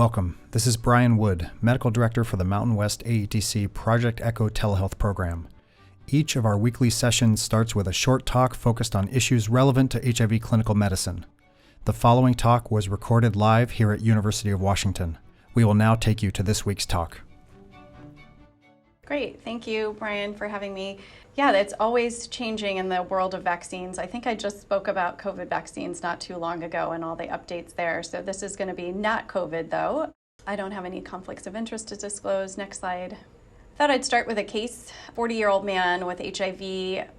Welcome. This is Brian Wood, Medical Director for the Mountain West AETC Project Echo Telehealth Program. Each of our weekly sessions starts with a short talk focused on issues relevant to HIV clinical medicine. The following talk was recorded live here at University of Washington. We will now take you to this week's talk. Great. Thank you, Brian, for having me. Yeah, it's always changing in the world of vaccines. I think I just spoke about COVID vaccines not too long ago and all the updates there. So this is going to be not COVID, though. I don't have any conflicts of interest to disclose. Next slide. Thought I'd start with a case, 40-year-old man with HIV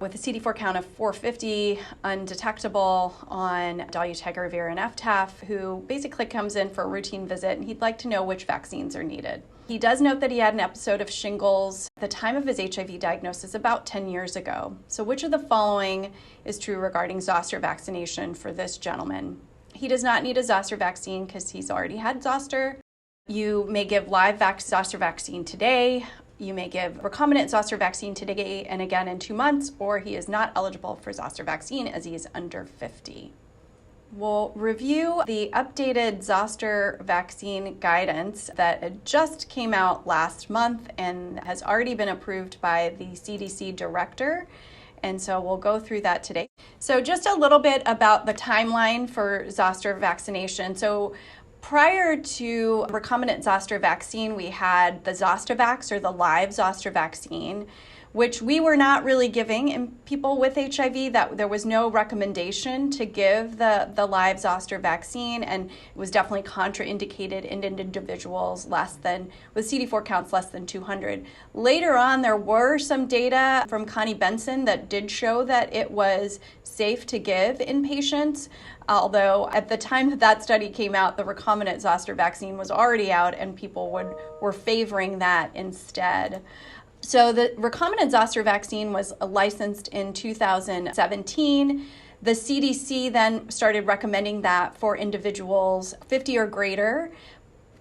with a CD4 count of 450, undetectable on dolutegravir and FTAF, who basically comes in for a routine visit, and he'd like to know which vaccines are needed. He does note that he had an episode of shingles at the time of his HIV diagnosis about 10 years ago. So which of the following is true regarding Zoster vaccination for this gentleman? He does not need a Zoster vaccine because he's already had Zoster. You may give live Zoster vaccine today. You may give recombinant Zoster vaccine today and again in 2 months, or he is not eligible for Zoster vaccine as he is under 50. We'll review the updated Zoster vaccine guidance that just came out last month and has already been approved by the CDC director. And so we'll go through that today. So just a little bit about the timeline for Zoster vaccination. So prior to recombinant Zoster vaccine, we had the Zostavax, or the live Zoster vaccine, which we were not really giving in people with HIV. That there was no recommendation to give the live Zoster vaccine, and it was definitely contraindicated in individuals with CD4 counts less than 200. Later on, there were some data from Connie Benson that did show that it was safe to give in patients, although at the time that study came out, the recombinant Zoster vaccine was already out and people were favoring that instead. So the recombinant Zoster vaccine was licensed in 2017. The CDC then started recommending that for individuals 50 or greater.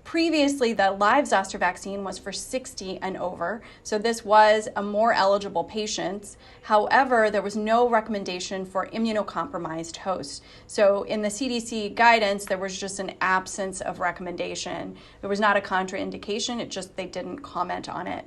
Previously, the live Zoster vaccine was for 60 and over, so this was a more eligible patients. However, there was no recommendation for immunocompromised hosts. So in the CDC guidance, there was just an absence of recommendation. There was not a contraindication, they didn't comment on it.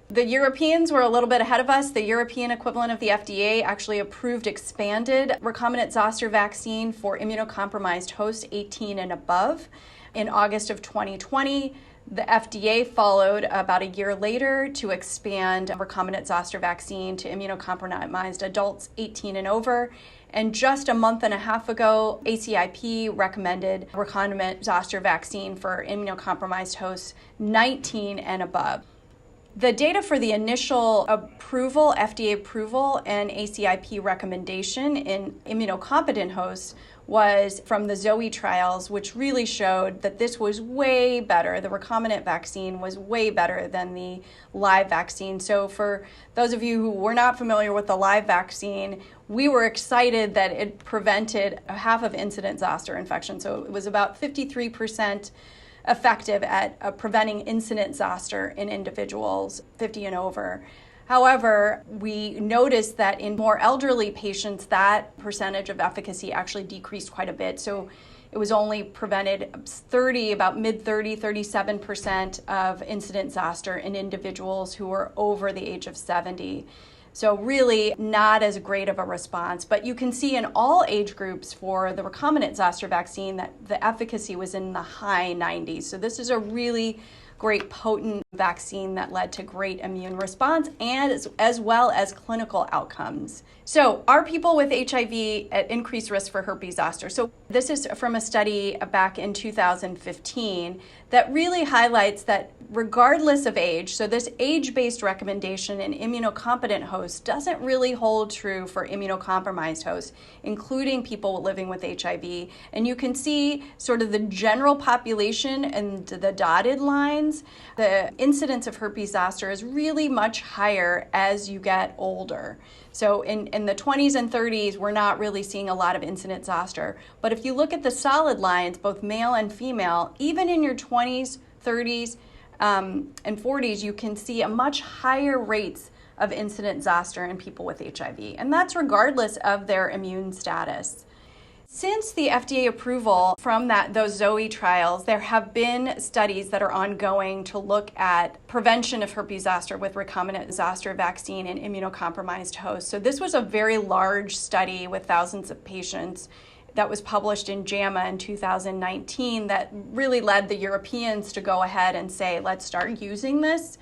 The Europeans were a little bit ahead of us. The European equivalent of the FDA actually approved expanded recombinant Zoster vaccine for immunocompromised hosts 18 and above in August of 2020. The FDA followed about a year later to expand recombinant Zoster vaccine to immunocompromised adults 18 and over. And just a month and a half ago, ACIP recommended recombinant Zoster vaccine for immunocompromised hosts 19 and above. The data for the initial approval, FDA approval, and ACIP recommendation in immunocompetent hosts was from the ZOE trials, which really showed that this was way better. The recombinant vaccine was way better than the live vaccine. So for those of you who were not familiar with the live vaccine, we were excited that it prevented half of incident Zoster infection. So it was about 53% effective at preventing incident Zoster in individuals 50 and over. However, we noticed that in more elderly patients, that percentage of efficacy actually decreased quite a bit. So it was only prevented about mid-30, 37% of incident Zoster in individuals who were over the age of 70. So really not as great of a response, but you can see in all age groups for the recombinant Zoster vaccine that the efficacy was in the high 90s. So this is a really great potent vaccine that led to great immune response and as well as clinical outcomes. So are people with HIV at increased risk for herpes zoster? So this is from a study back in 2015 that really highlights that regardless of age, so this age-based recommendation in immunocompetent hosts doesn't really hold true for immunocompromised hosts, including people living with HIV. And you can see sort of the general population and the dotted lines. The incidence of herpes zoster is really much higher as you get older. So in the 20s and 30s, we're not really seeing a lot of incident zoster. But if you look at the solid lines, both male and female, even in your 20s, 30s, and 40s, you can see a much higher rates of incident zoster in people with HIV. And that's regardless of their immune status. Since the FDA approval from those ZOE trials, there have been studies that are ongoing to look at prevention of herpes zoster with recombinant zoster vaccine in immunocompromised hosts. So this was a very large study with thousands of patients that was published in JAMA in 2019 that really led the Europeans to go ahead and say, let's start using this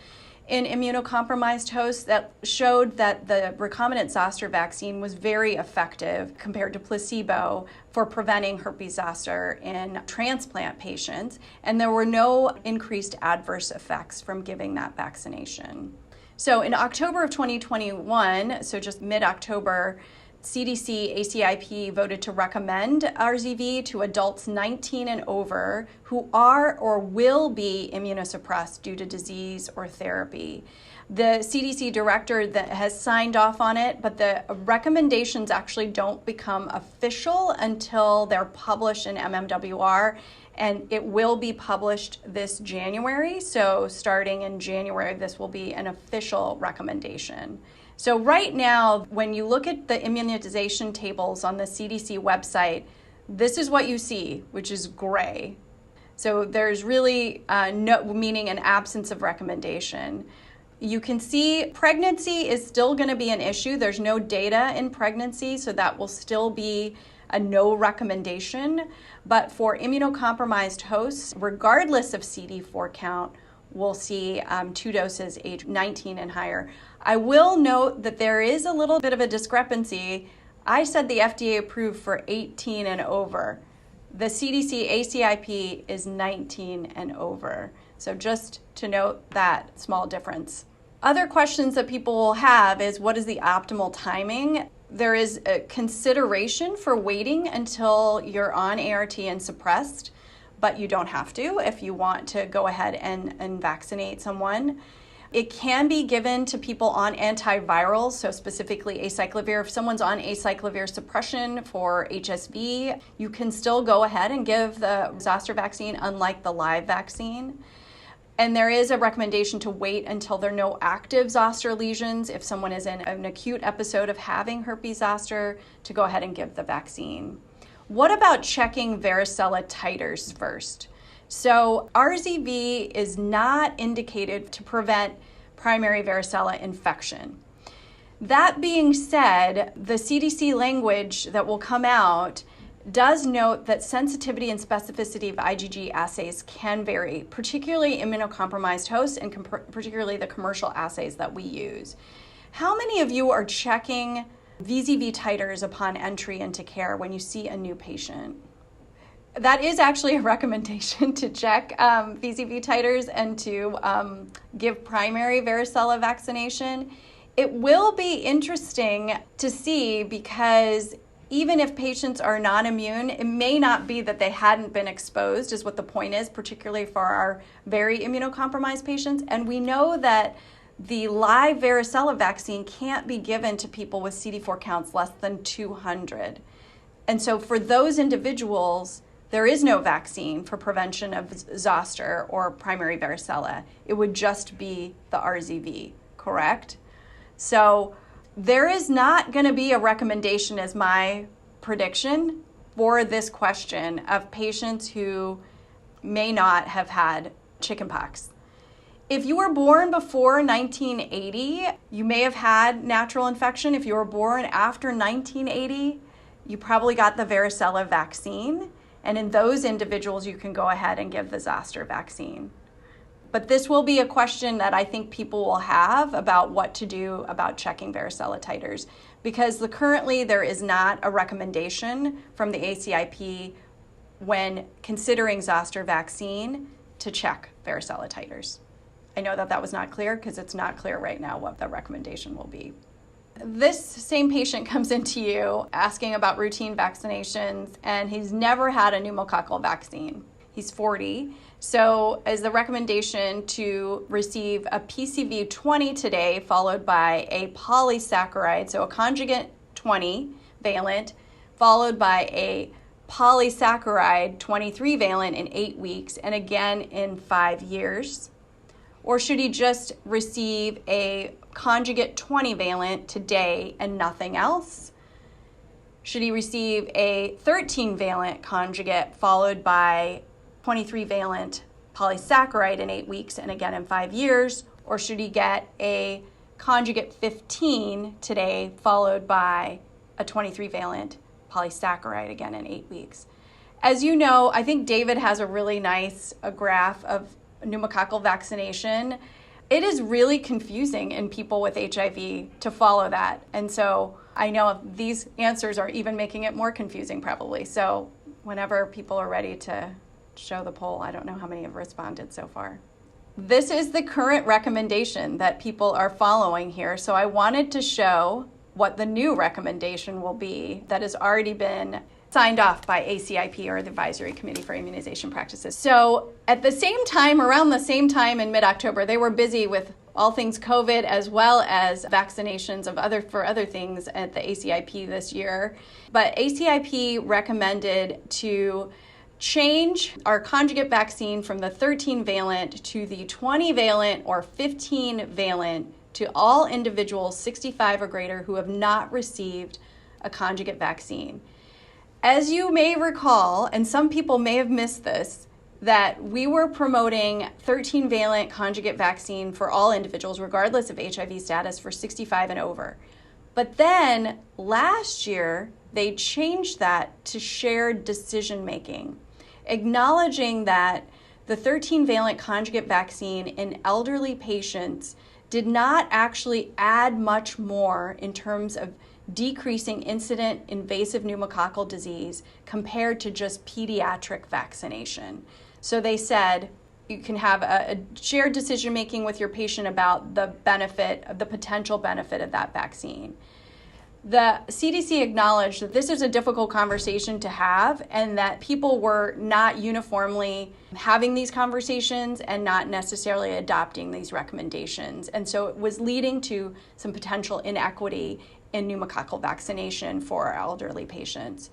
in immunocompromised hosts, that showed that the recombinant zoster vaccine was very effective compared to placebo for preventing herpes zoster in transplant patients, and there were no increased adverse effects from giving that vaccination. So in October of 2021, so just mid-October, CDC ACIP voted to recommend RZV to adults 19 and over who are or will be immunosuppressed due to disease or therapy. The CDC director that has signed off on it, but the recommendations actually don't become official until they're published in MMWR, and it will be published this January. So starting in January, this will be an official recommendation. So right now, when you look at the immunization tables on the CDC website, this is what you see, which is gray. So there's really meaning an absence of recommendation. You can see pregnancy is still going to be an issue. There's no data in pregnancy, so that will still be a no recommendation. But for immunocompromised hosts, regardless of CD4 count, we'll see 2 doses age 19 and higher. I will note that there is a little bit of a discrepancy. I said the FDA approved for 18 and over. The CDC ACIP is 19 and over. So just to note that small difference. Other questions that people will have is, what is the optimal timing? There is a consideration for waiting until you're on ART and suppressed, but you don't have to if you want to go ahead and vaccinate someone. It can be given to people on antivirals, so specifically acyclovir. If someone's on acyclovir suppression for HSV, you can still go ahead and give the zoster vaccine, unlike the live vaccine. And there is a recommendation to wait until there are no active zoster lesions if someone is in an acute episode of having herpes zoster to go ahead and give the vaccine. What about checking varicella titers first? So RZV is not indicated to prevent primary varicella infection. That being said, the CDC language that will come out does note that sensitivity and specificity of IgG assays can vary, particularly immunocompromised hosts and particularly the commercial assays that we use. How many of you are checking VZV titers upon entry into care when you see a new patient? That is actually a recommendation to check VZV titers and to give primary varicella vaccination. It will be interesting to see, because even if patients are non-immune, it may not be that they hadn't been exposed, is what the point is, particularly for our very immunocompromised patients. And we know that the live varicella vaccine can't be given to people with CD4 counts less than 200. And so for those individuals, there is no vaccine for prevention of zoster or primary varicella. It would just be the RZV, correct? So there is not going to be a recommendation, as my prediction, for this question of patients who may not have had chickenpox. If you were born before 1980, you may have had natural infection. If you were born after 1980, you probably got the varicella vaccine. And in those individuals, you can go ahead and give the zoster vaccine. But this will be a question that I think people will have about what to do about checking varicella titers, because currently there is not a recommendation from the ACIP when considering zoster vaccine to check varicella titers. I know that was not clear, because it's not clear right now what the recommendation will be. This same patient comes into you asking about routine vaccinations, and he's never had a pneumococcal vaccine. He's 40. So as the recommendation to receive a PCV20 today, followed by a polysaccharide, so a conjugate 20 valent, followed by a polysaccharide 23 valent in 8 weeks, and again in 5 years? Or should he just receive a conjugate 20 valent today and nothing else? Should he receive a 13-valent conjugate followed by 23-valent polysaccharide in 8 weeks and again in 5 years? Or should he get a conjugate 15 today followed by a 23-valent polysaccharide again in 8 weeks? As you know, I think David has a really nice graph of pneumococcal vaccination. It is really confusing in people with HIV to follow that. And so I know these answers are even making it more confusing probably. So whenever people are ready to show the poll, I don't know how many have responded so far. This is the current recommendation that people are following here. So I wanted to show what the new recommendation will be that has already been signed off by ACIP, or the Advisory Committee for Immunization Practices. So at the same time, around the same time in mid-October, they were busy with all things COVID as well as vaccinations for other things at the ACIP this year. But ACIP recommended to change our conjugate vaccine from the 13-valent to the 20-valent or 15-valent to all individuals 65 or greater who have not received a conjugate vaccine. As you may recall, and some people may have missed this, that we were promoting 13-valent conjugate vaccine for all individuals, regardless of HIV status, for 65 and over. But then last year, they changed that to shared decision-making, acknowledging that the 13-valent conjugate vaccine in elderly patients did not actually add much more in terms of decreasing incident invasive pneumococcal disease compared to just pediatric vaccination. So they said you can have a shared decision making with your patient about the potential benefit of that vaccine. The CDC acknowledged that this is a difficult conversation to have and that people were not uniformly having these conversations and not necessarily adopting these recommendations. And so it was leading to some potential inequity in pneumococcal vaccination for our elderly patients.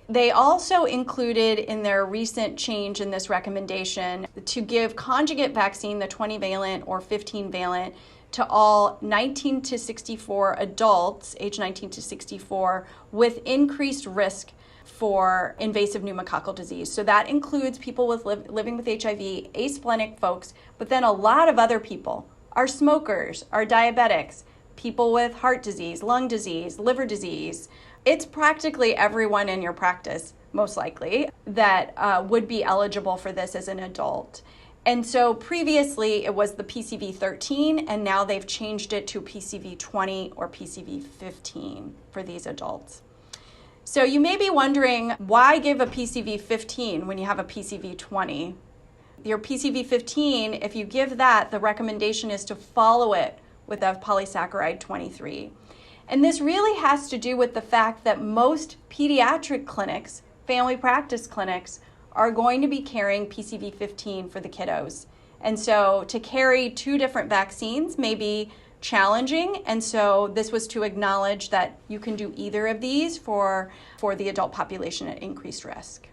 They also included in their recent change in this recommendation to give conjugate vaccine, the 20-valent or 15-valent, to all 19 to 64 adults, age 19 to 64, with increased risk for invasive pneumococcal disease. So that includes people with living with HIV, asplenic folks, but then a lot of other people, our smokers, our diabetics, people with heart disease, lung disease, liver disease. It's practically everyone in your practice, most likely, that would be eligible for this as an adult. And so previously it was the PCV13, and now they've changed it to PCV20 or PCV15 for these adults. So you may be wondering, why give a PCV15 when you have a PCV20? Your PCV15, if you give that, the recommendation is to follow it with a polysaccharide 23. And this really has to do with the fact that most pediatric clinics, family practice clinics, are going to be carrying PCV15 for the kiddos. And so to carry two different vaccines may be challenging. And so this was to acknowledge that you can do either of these for the adult population at increased risk.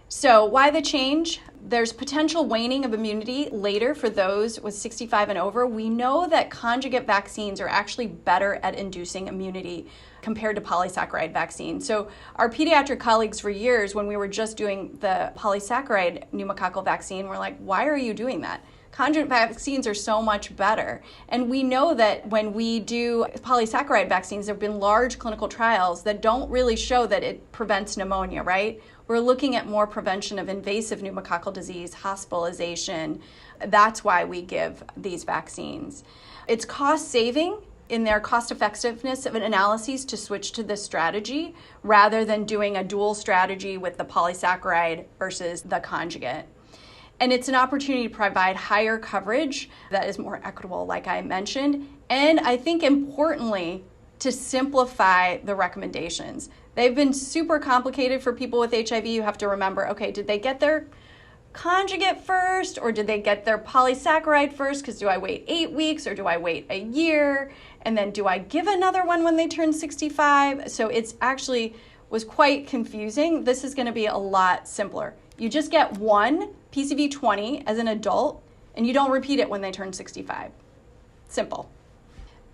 So why the change? There's potential waning of immunity later for those with 65 and over. We know that conjugate vaccines are actually better at inducing immunity compared to polysaccharide vaccines. So our pediatric colleagues for years, when we were just doing the polysaccharide pneumococcal vaccine, were like, why are you doing that? Conjugate vaccines are so much better. And we know that when we do polysaccharide vaccines, there have been large clinical trials that don't really show that it prevents pneumonia, right? We're looking at more prevention of invasive pneumococcal disease, hospitalization. That's why we give these vaccines. It's cost saving in their cost effectiveness of an analyses to switch to this strategy rather than doing a dual strategy with the polysaccharide versus the conjugate. And it's an opportunity to provide higher coverage that is more equitable, like I mentioned. And I think importantly, to simplify the recommendations. They've been super complicated for people with HIV. You have to remember, okay, did they get their conjugate first or did they get their polysaccharide first? Because do I wait 8 weeks or do I wait a year? And then do I give another one when they turn 65? So it's actually was quite confusing. This is going to be a lot simpler. You just get one PCV20 as an adult and you don't repeat it when they turn 65. Simple.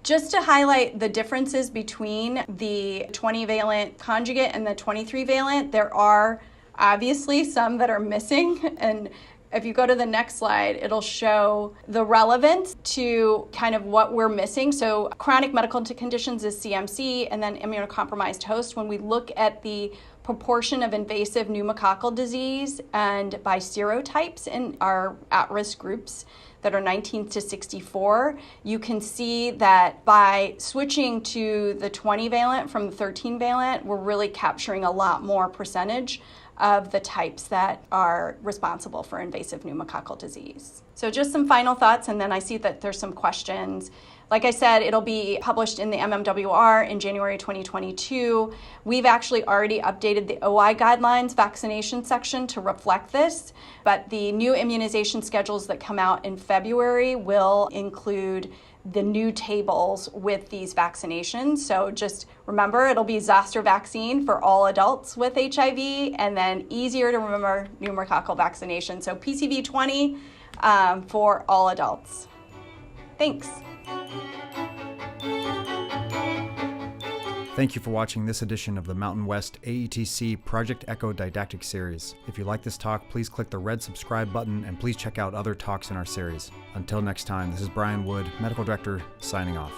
Just to highlight the differences between the 20-valent conjugate and the 23-valent, there are obviously some that are missing. And if you go to the next slide, it'll show the relevance to kind of what we're missing. So chronic medical conditions is CMC, and then immunocompromised host. When we look at the proportion of invasive pneumococcal disease and by serotypes in our at-risk groups that are 19 to 64, you can see that by switching to the 20-valent from the 13-valent, we're really capturing a lot more percentage of the types that are responsible for invasive pneumococcal disease. So just some final thoughts, and then I see that there's some questions. Like I said, it'll be published in the MMWR in January 2022. We've actually already updated the OI guidelines vaccination section to reflect this, but the new immunization schedules that come out in February will include the new tables with these vaccinations. So just remember, it'll be Zoster vaccine for all adults with HIV, and then easier to remember pneumococcal vaccination. So PCV 20 for all adults. Thanks. Thank you for watching this edition of the Mountain West AETC Project Echo Didactic Series. If you like this talk, please click the red subscribe button and please check out other talks in our series. Until next time, this is Brian Wood, Medical Director, signing off.